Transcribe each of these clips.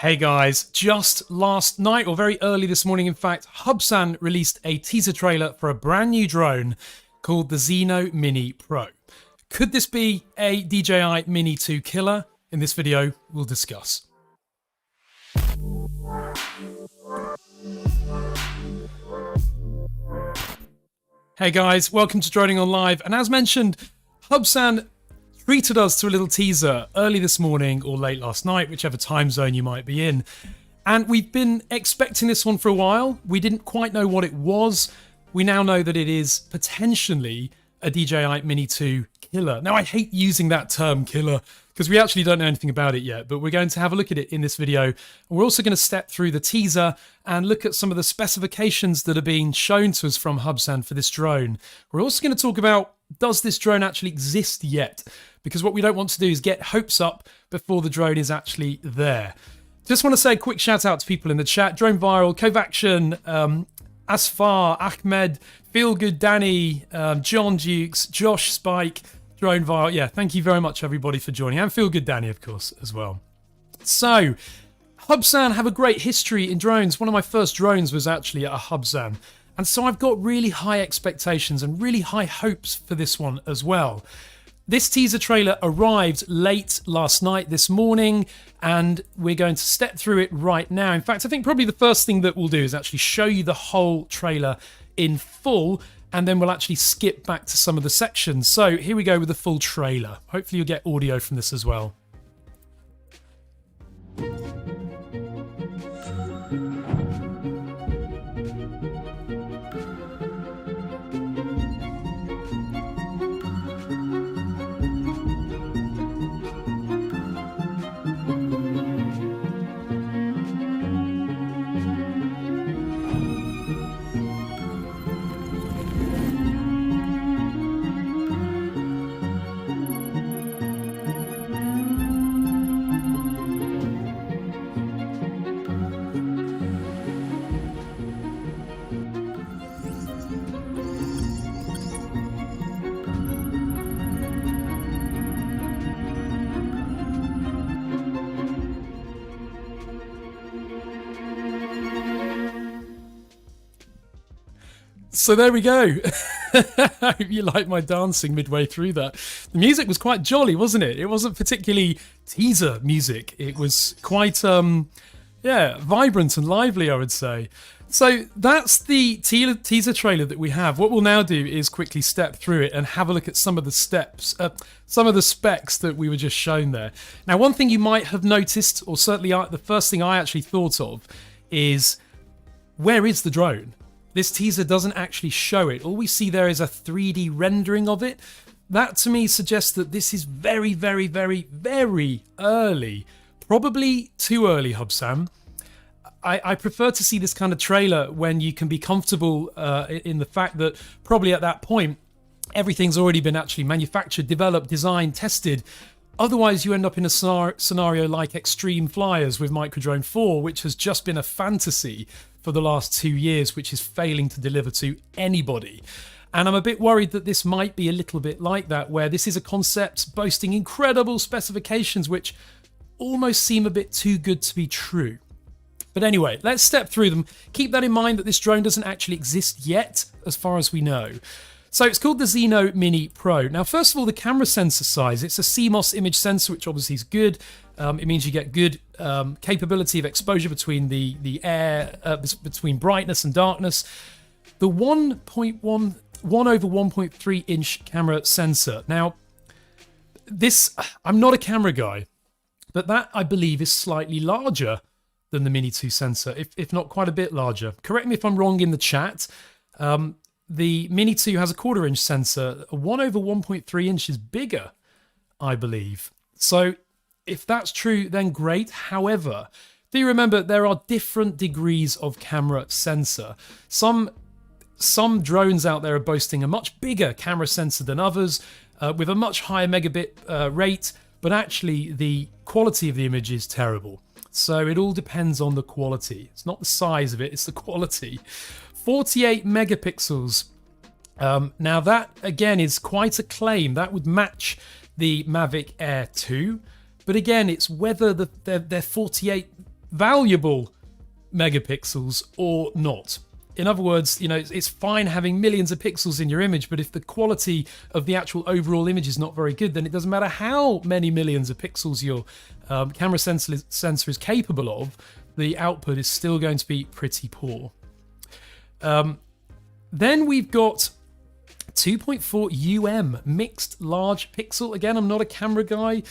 Hey guys, just last night, or very early this morning in fact, Hubsan released a teaser trailer for a brand new drone called the ZINO Mini Pro. Could this be a DJI Mini 2 killer? In this video, we'll discuss. Hey guys, welcome to DroningON Live, and as mentioned, Hubsan treated us to a little teaser early this morning or late last night, whichever time zone you might be in. And we've been expecting this one for a while. We didn't quite know what it was. We now know that it is potentially a DJI Mini 2 killer. Now, I hate using that term killer because we actually don't know anything about it yet, but we're going to have a look at it in this video. And we're also going to step through the teaser and look at some of the specifications that are being shown to us from Hubsan for this drone. We're also going to talk about, does this drone actually exist yet? Because what we don't want to do is get hopes up before the drone is actually there. Just want to say a quick shout out to people in the chat. Drone Viral, Kovaction, Asfar, Ahmed, Feel Good Danny, John Dukes, Josh Spike, Drone Viral. Yeah, thank you very much everybody for joining. And Feel Good Danny, of course, as well. So, Hubsan have a great history in drones. One of my first drones was actually at a Hubsan. And so I've got really high expectations and really high hopes for this one as well. This teaser trailer arrived late last night, this morning, and we're going to step through it right now. In fact, I think probably the first thing that we'll do is actually show you the whole trailer in full, and then we'll actually skip back to some of the sections. So here we go with the full trailer. Hopefully you'll get audio from this as well. So there we go. I hope you like my dancing midway through that. The music was quite jolly, wasn't it? It wasn't particularly teaser music. It was quite, vibrant and lively, I would say. So that's the teaser trailer that we have. What we'll now do is quickly step through it and have a look at some of the steps, some of the specs that we were just shown there. Now, one thing you might have noticed, or certainly the first thing I actually thought of, is where is the drone? This teaser doesn't actually show it. All we see there is a 3D rendering of it. That to me suggests that this is very, very, very, very early. Probably too early, Hubsan. I prefer to see this kind of trailer when you can be comfortable in the fact that probably at that point, everything's already been actually manufactured, developed, designed, tested. Otherwise, you end up in a scenario like Extreme Flyers with Microdrone 4, which has just been a fantasy for the last 2 years, which is failing to deliver to anybody. And I'm a bit worried that this might be a little bit like that, where this is a concept boasting incredible specifications, which almost seem a bit too good to be true. But anyway, let's step through them. Keep that in mind that this drone doesn't actually exist yet, as far as we know. So it's called the ZINO Mini Pro. Now, first of all, the camera sensor size. It's a CMOS image sensor, which obviously is good. It means you get good capability of exposure between the air, between brightness and darkness. The 1/1.3 inch camera sensor. Now, I'm not a camera guy, but that I believe is slightly larger than the Mini 2 sensor, if not quite a bit larger. Correct me if I'm wrong in the chat. The Mini 2 has a 1/4 inch sensor. A 1/1.3 inch is bigger, I believe. So if that's true, then great. However, do you remember there are different degrees of camera sensor? Some drones out there are boasting a much bigger camera sensor than others, with a much higher megabit rate, but actually the quality of the image is terrible. So it all depends on the quality. It's not the size of it, it's the quality. 48 megapixels. Now that again is quite a claim. That would match the Mavic Air 2, but again, it's whether they're 48 valuable megapixels or not. In other words, you know, it's fine having millions of pixels in your image, but if the quality of the actual overall image is not very good, then it doesn't matter how many millions of pixels your camera sensor is capable of, the output is still going to be pretty poor. Then we've got 2.4 mixed large pixel. Again, I'm not a camera guy.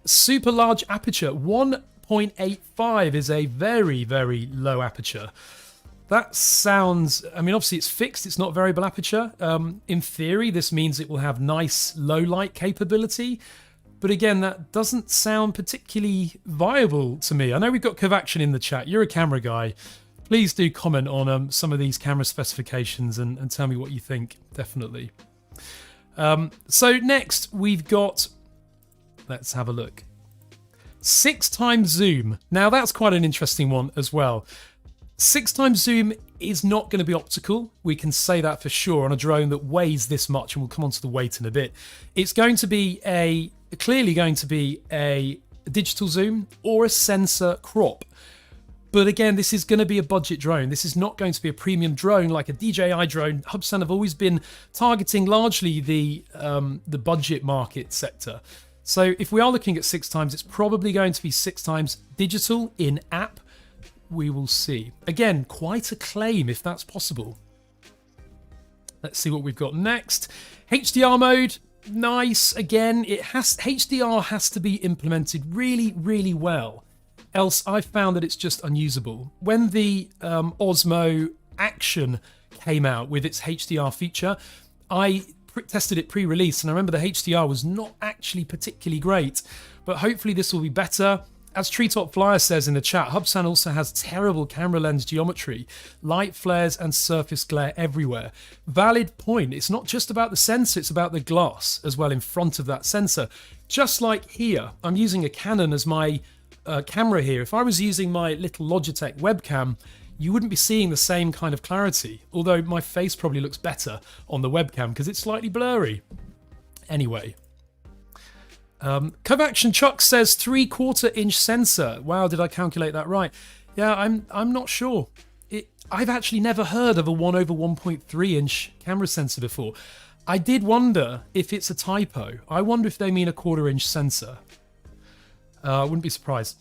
Super large aperture. 1.85 is a very, very low aperture. That sounds, I mean, obviously it's fixed, it's not variable aperture. In theory, this means it will have nice low light capability. But again, that doesn't sound particularly viable to me. I know we've got Kovaction in the chat. You're a camera guy. Please do comment on some of these camera specifications and tell me what you think, definitely. So next we've got, let's have a look. 6x zoom. Now that's quite an interesting one as well. 6x zoom is not going to be optical. We can say that for sure on a drone that weighs this much, and we'll come on to the weight in a bit. It's going to be clearly going to be a digital zoom or a sensor crop. But again, this is going to be a budget drone. This is not going to be a premium drone like a DJI drone. Hubsan have always been targeting largely the budget market sector. So if we are looking at 6x, it's probably going to be 6x digital in app. We will see. Again, quite a claim if that's possible. Let's see what we've got next. HDR mode, nice. Again, HDR has to be implemented really, really well. Else I've found that it's just unusable. When the Osmo Action came out with its HDR feature, I tested it pre-release, and I remember the HDR was not actually particularly great, but hopefully this will be better. As Treetop Flyer says in the chat, Hubsan also has terrible camera lens geometry, light flares and surface glare everywhere. Valid point. It's not just about the sensor, it's about the glass as well in front of that sensor. Just like here, I'm using a Canon as my camera here. If I was using my little Logitech webcam, you wouldn't be seeing the same kind of clarity, although my face probably looks better on the webcam because it's slightly blurry. Anyway. Kovaction Chuck says 3/4 inch sensor. Wow, did I calculate that right? Yeah, I'm not sure. I've actually never heard of a 1/1.3 inch camera sensor before. I did wonder if it's a typo. I wonder if they mean a 1/4 inch sensor. I wouldn't be surprised.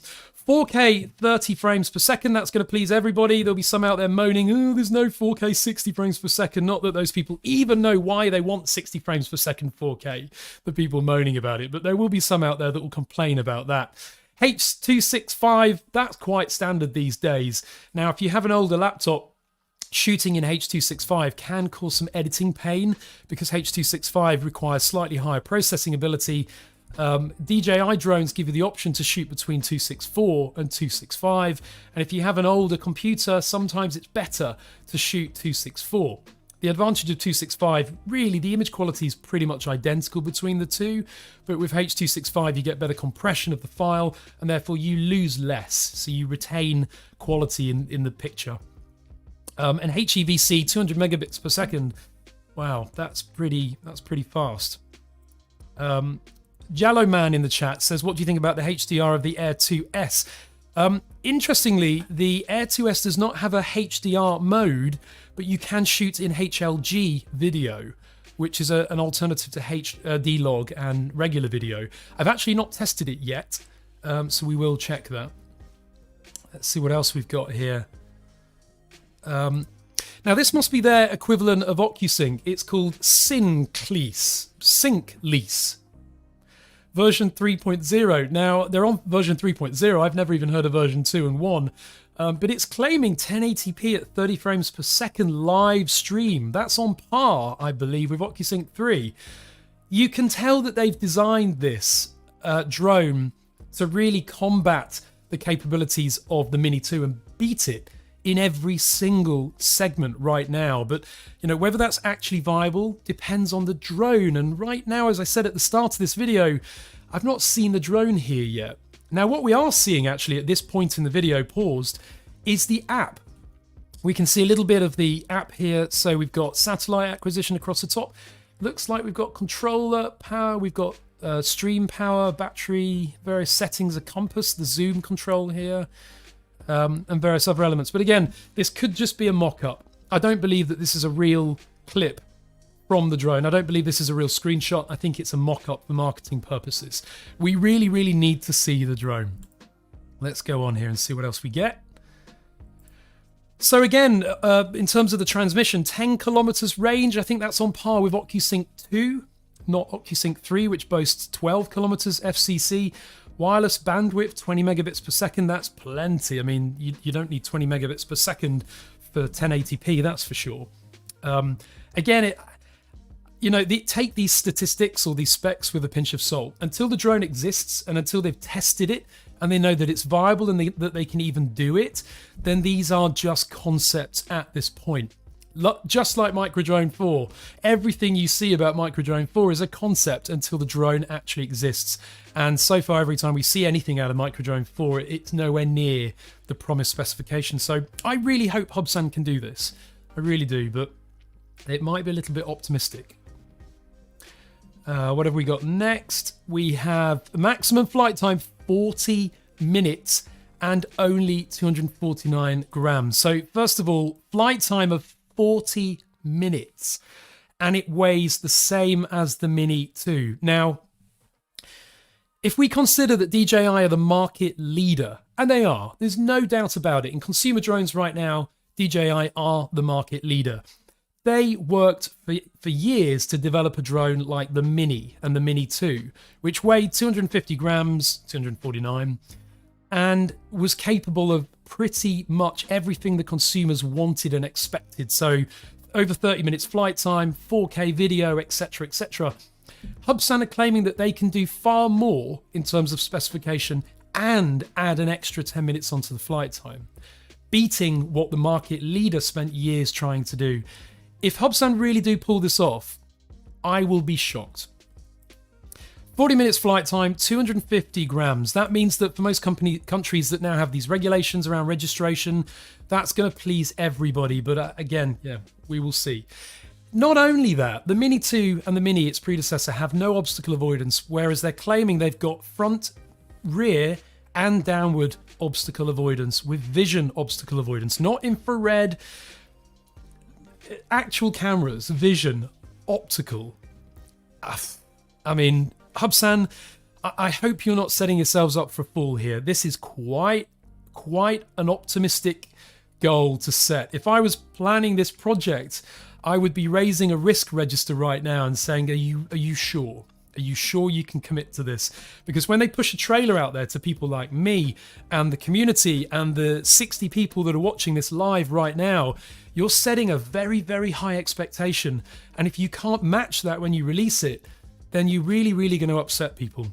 4K 30 frames per second, that's going to please everybody. There'll be some out there moaning, oh, there's no 4K 60 frames per second. Not that those people even know why they want 60 frames per second 4K, the people moaning about it. But there will be some out there that will complain about that. H.265, that's quite standard these days. Now, if you have an older laptop, shooting in H.265 can cause some editing pain because H.265 requires slightly higher processing ability. DJI drones give you the option to shoot between 264 and 265, and if you have an older computer, sometimes it's better to shoot 264. The advantage of 265, really the image quality is pretty much identical between the two, but with H.265 you get better compression of the file and therefore you lose less, so you retain quality in the picture. And HEVC 200 megabits per second, wow, that's pretty fast. Jallo Man in the chat says, what do you think about the HDR of the Air 2S? Interestingly, the Air 2S does not have a HDR mode, but you can shoot in HLG video, which is an alternative to HD log and regular video. I've actually not tested it yet, so we will check that. Let's see what else we've got here. Now this must be their equivalent of OcuSync. It's called Synclease. Version 3.0. Now, they're on version 3.0. I've never even heard of version 2 and 1. But it's claiming 1080p at 30 frames per second live stream. That's on par, I believe, with OcuSync 3. You can tell that they've designed this drone to really combat the capabilities of the Mini 2 and beat it in every single segment right now. But you know, whether that's actually viable depends on the drone, and right now, as I said at the start of this video, I've not seen the drone here yet. Now what we are seeing actually at this point in the video paused is the app. We can see a little bit of the app here. So we've got satellite acquisition across the top. Looks like we've got controller power, we've got stream power, battery, various settings, a compass, the zoom control here. and various other elements. But again, this could just be a mock-up. I don't believe that this is a real clip from the drone. I don't believe this is a real screenshot. I think it's a mock-up for marketing purposes. We really, really need to see the drone. Let's go on here and see what else we get. So again, in terms of the transmission, 10 kilometers range, I think that's on par with OcuSync 2, not OcuSync 3, which boasts 12 kilometers FCC. Wireless bandwidth, 20 megabits per second, that's plenty. I mean, you don't need 20 megabits per second for 1080p, that's for sure. Again, take these statistics or these specs with a pinch of salt. Until the drone exists and until they've tested it and they know that it's viable and that they can even do it, then these are just concepts at this point. Just like Microdrone 4, everything you see about Microdrone 4 is a concept until the drone actually exists. And so far, every time we see anything out of Microdrone 4, it's nowhere near the promised specification. So I really hope Hubsan can do this. I really do, but it might be a little bit optimistic. What have we got next? We have maximum flight time, 40 minutes and only 249 grams. So first of all, flight time of 40 minutes, and it weighs the same as the Mini 2. Now, if we consider that DJI are the market leader, and they are, there's no doubt about it. In consumer drones right now, DJI are the market leader. They worked for years to develop a drone like the Mini and the Mini 2, which weighed 250 grams, 249, and was capable of pretty much everything the consumers wanted and expected. So over 30 minutes flight time, 4K video, etc., etc. Hubsan are claiming that they can do far more in terms of specification and add an extra 10 minutes onto the flight time, beating what the market leader spent years trying to do. If Hubsan really do pull this off, I will be shocked. 40 minutes flight time, 250 grams. That means that for most countries that now have these regulations around registration, that's going to please everybody. But again, yeah, we will see. Not only that, the Mini 2 and the Mini, its predecessor, have no obstacle avoidance, whereas they're claiming they've got front, rear, and downward obstacle avoidance with vision obstacle avoidance, not infrared, actual cameras, vision, optical. I mean, Hubsan, I hope you're not setting yourselves up for a fall here. This is quite an optimistic goal to set. If I was planning this project, I would be raising a risk register right now and saying, are you sure? Are you sure you can commit to this? Because when they push a trailer out there to people like me and the community and the 60 people that are watching this live right now, you're setting a very, very high expectation. And if you can't match that when you release it, then you're really, really going to upset people.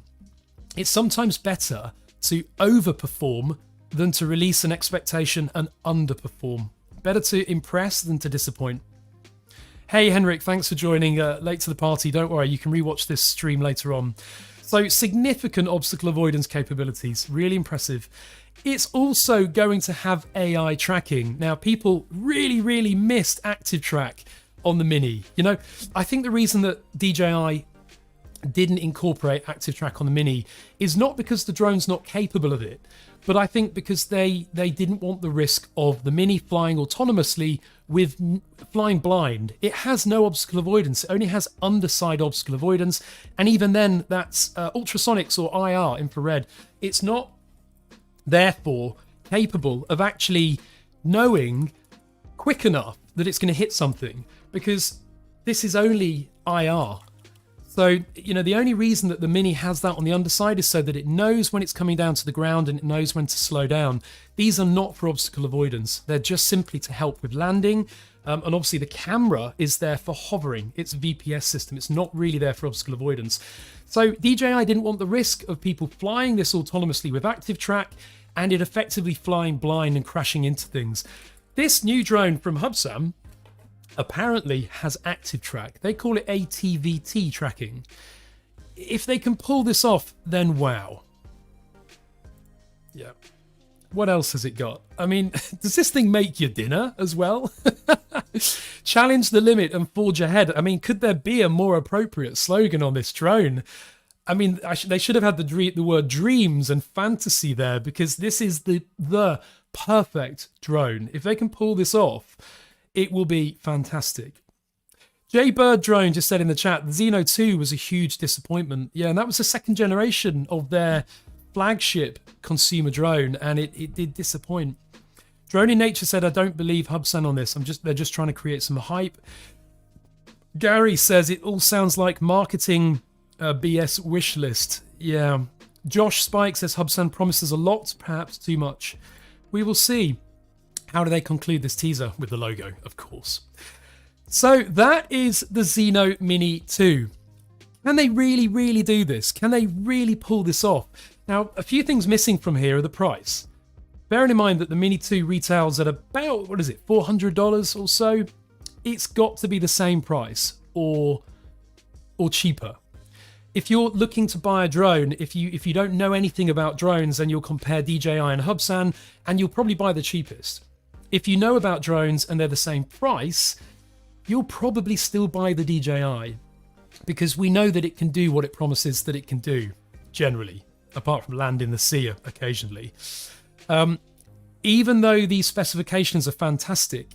It's sometimes better to overperform than to release an expectation and underperform. Better to impress than to disappoint. Hey, Henrik, thanks for joining late to the party. Don't worry, you can rewatch this stream later on. So significant obstacle avoidance capabilities, really impressive. It's also going to have AI tracking. Now, people really, really missed Active Track on the Mini. You know, I think the reason that DJI didn't incorporate Active Track on the Mini is not because the drone's not capable of it, but I think because they didn't want the risk of the Mini flying autonomously with flying blind. It has no obstacle avoidance. It only has underside obstacle avoidance, and even then that's ultrasonics or IR, infrared. It's not therefore capable of actually knowing quick enough that it's going to hit something, because this is only IR. So, you know, the only reason that the Mini has that on the underside is so that it knows when it's coming down to the ground and it knows when to slow down. These are not for obstacle avoidance. They're just simply to help with landing. And obviously the camera is there for hovering. It's a VPS system. It's not really there for obstacle avoidance. So DJI didn't want the risk of people flying this autonomously with Active Track and it effectively flying blind and crashing into things. This new drone from Hubsan apparently has Active Track. They call it ATVT tracking. If they can pull this off, then wow. Yeah. What else has it got? I mean, does this thing make your dinner as well? Challenge the limit and forge ahead. I mean, could there be a more appropriate slogan on this drone? I mean, they should have had the word dreams and fantasy there, because this is the perfect drone. If they can pull this off, it will be fantastic. Jay Bird Drone just said in the chat, the ZINO 2 was a huge disappointment. Yeah, and that was the second generation of their flagship consumer drone, and it did disappoint. Drone in Nature said, I don't believe Hubsan on this. They're just trying to create some hype. Gary says it all sounds like marketing BS wish list. Yeah. Josh Spike says Hubsan promises a lot, perhaps too much. We will see. How do they conclude this teaser? With the logo, of course. So that is the ZINO Mini 2. Can they really, really do this? Can they really pull this off? Now, a few things missing from here are the price. Bearing in mind that the Mini 2 retails at about, what is it, $400 or so? It's got to be the same price or cheaper. If you're looking to buy a drone, if you don't know anything about drones, then you'll compare DJI and Hubsan, and you'll probably buy the cheapest. If you know about drones and they're the same price, you'll probably still buy the DJI, because we know that it can do what it promises that it can do, generally, apart from land in the sea occasionally. Even though these specifications are fantastic,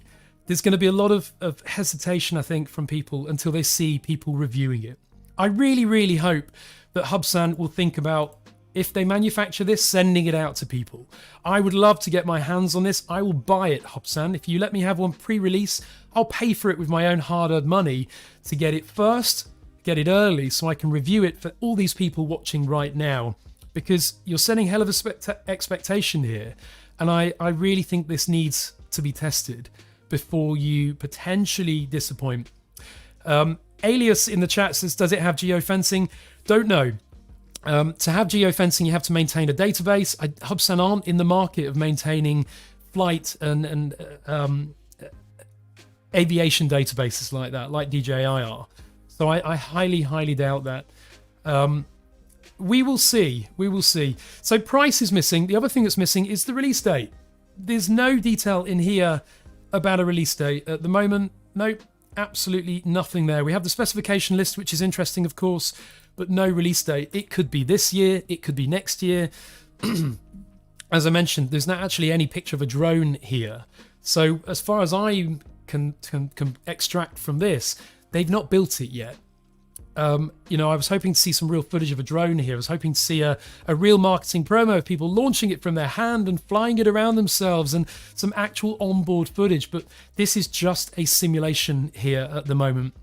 there's going to be a lot of hesitation, I think, from people until they see people reviewing it. I really, really hope that Hubsan will think about, if they manufacture this, sending it out to people. I would love to get my hands on this. I will buy it, Hubsan. If you let me have one pre-release, I'll pay for it with my own hard-earned money to get it first, get it early, so I can review it for all these people watching right now. Because you're setting hell of a expectation here. And I really think this needs to be tested before you potentially disappoint. Alias in the chat says, does it have geofencing? Don't know. To have geofencing, you have to maintain a database. Hubsan aren't in the market of maintaining flight and aviation databases like that, like DJI are. So I highly, highly doubt that. We will see. We will see. So price is missing. The other thing that's missing is the release date. There's no detail in here about a release date at the moment. Nope, absolutely nothing there. We have the specification list, which is interesting, of course, but no release date. It could be this year. It could be next year. As I mentioned, there's not actually any picture of a drone here. So as far as I can extract from this, they've not built it yet. You know, I was hoping to see some real footage of a drone here. I was hoping to see a real marketing promo of people launching it from their hand and flying it around themselves, and some actual onboard footage. But this is just a simulation here at the moment.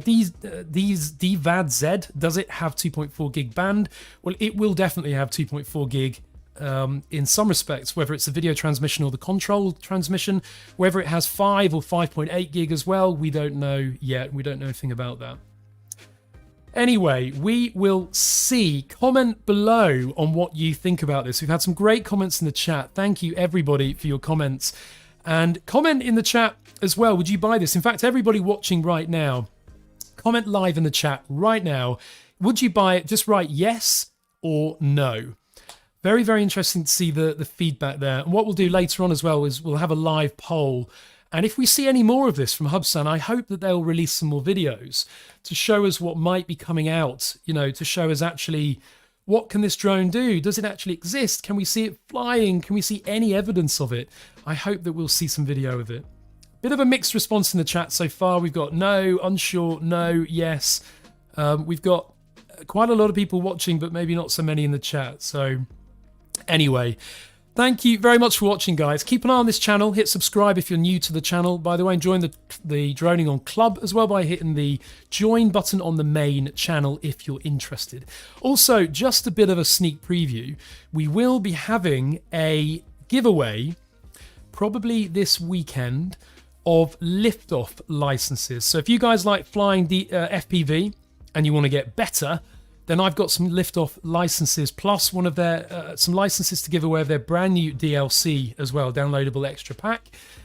These DVAD-Z, does it have 2.4 gig band? Well, it will definitely have 2.4 gig in some respects, whether it's the video transmission or the control transmission. Whether it has 5 or 5.8 gig as well, we don't know yet. We don't know anything about that. Anyway, we will see. Comment below on what you think about this. We've had some great comments in the chat. Thank you, everybody, for your comments. And comment in the chat as well. Would you buy this? In fact, everybody watching right now, comment live in the chat right now. Would you buy it? Just write yes or no. Very, very interesting to see the feedback there. And what we'll do later on as well is we'll have a live poll. And if we see any more of this from Hubsan, I hope that they'll release some more videos to show us what might be coming out, you know, to show us actually what can this drone do? Does it actually exist? Can we see it flying? Can we see any evidence of it? I hope that we'll see some video of it. Bit of a mixed response in the chat so far. We've got no, unsure, no, yes. We've got quite a lot of people watching, but maybe not so many in the chat. So anyway, thank you very much for watching, guys. Keep an eye on this channel. Hit subscribe if you're new to the channel. By the way, and join the DroningON Club as well by hitting the join button on the main channel if you're interested. Also, just a bit of a sneak preview. We will be having a giveaway probably this weekend of liftoff licenses. So if you guys like flying the FPV and you want to get better, then I've got some liftoff licenses, plus one of their some licenses to give away of their brand new DLC as well, downloadable extra pack.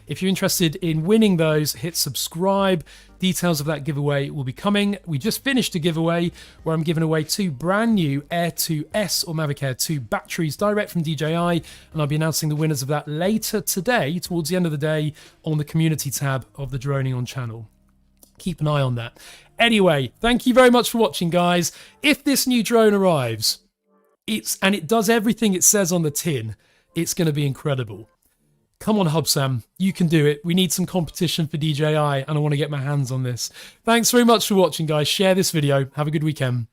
If you're interested in winning those, hit subscribe. Details of that giveaway will be coming. We just finished a giveaway where I'm giving away 2 brand new Air 2S or Mavic Air 2 batteries direct from DJI, and I'll be announcing the winners of that later today, towards the end of the day, on the community tab of the DroningON channel. Keep an eye on that. Anyway, thank you very much for watching, guys. If this new drone arrives, and it does everything it says on the tin, it's going to be incredible. Come on, Hubsan, you can do it. We need some competition for DJI, and I want to get my hands on this. Thanks very much for watching, guys. Share this video. Have a good weekend.